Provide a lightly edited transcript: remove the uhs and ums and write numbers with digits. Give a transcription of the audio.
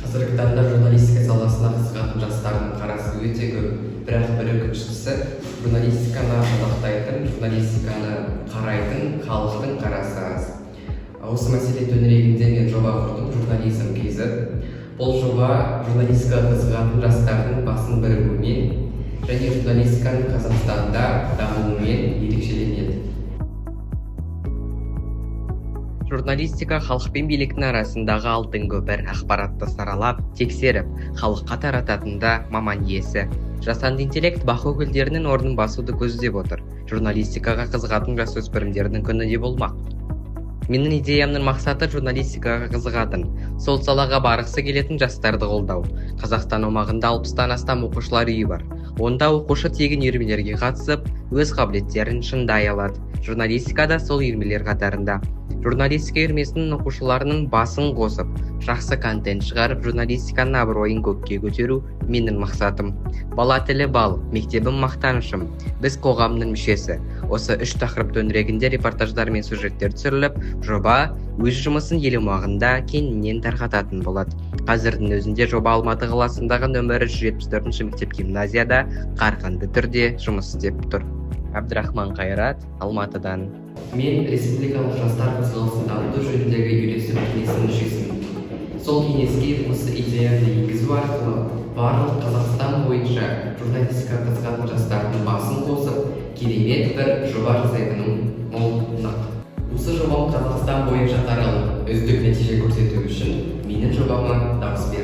Қазіргі таңда журналистика саласына қызығатын жастардың қарасы өте көп. Бірақ бір өкініштісі, журналистиканы мадақтайтын, журналистиканы қарайтын халықтың қарасы аз. Осы мәселе төңірегінде мен жоба құрдым, журнализм KZ. Бұл жоба журналистикаға қызығатын жастардың басын бірігуімен және журналистиканың Қазақстанда дамуымен ерекшеленеді. Журналистика халық пен биліктің арасындағы алтын көпір, ақпаратты саралап, тексеріп, халыққа тарататында маман иесі. Жасанды интеллект бақ өкілдерінің орнын басуды көздеп отыр. Журналистикаға қызығатын жасөспірімдердің күні де болмақ. Менің идеямның мақсаты журналистикаға қызығатын, сол салаға барғысы келетін жастарды қолдау. Қазақстан аумағында 60-тан астам оқушылар үйі бар. Онда оқушы тегін үйірмелерге қатысып, өз қабілеттерін шыңдай алады. Журналистикада сол үйірмелер қатарында. Журналистика үйірмесінің оқушыларының басын қосып, жақсы контент шығарып, журналистиканың абыройын көкке көтеру менің мақсатым. Бала тілі бал, мектебім мақтанышым. Біз қоғамның мүшесі. Осы 3 тақырып төңірегінде репортаждар мен сюжеттер түсіріліп, жоба өз жұмысын ел аумағында кеңінен тарқататын болады. Қазірдің өзінде жоба Алматы қаласындағы нөмірі 174 мектеп гимназияда қарқынды түрде жұмыс істеп тұр. Абдрахман Қайрат, Алматыдан. Мен республикалық жастар қозғалысын дамыту жөніндегі үйлесім кеңесінің мүшесімін. Сол кеңеске осы идеяны енгізу арқылы барлық Қазақстан бойынша журналистикаға қызығатын жастардың басын қосып, керемет бір жоба жасайтыным нақ. Осы жобам Қазақстан бойынша таралып, үздік нәтиже көрсету үшін менің жобама дауыс беріңіздер.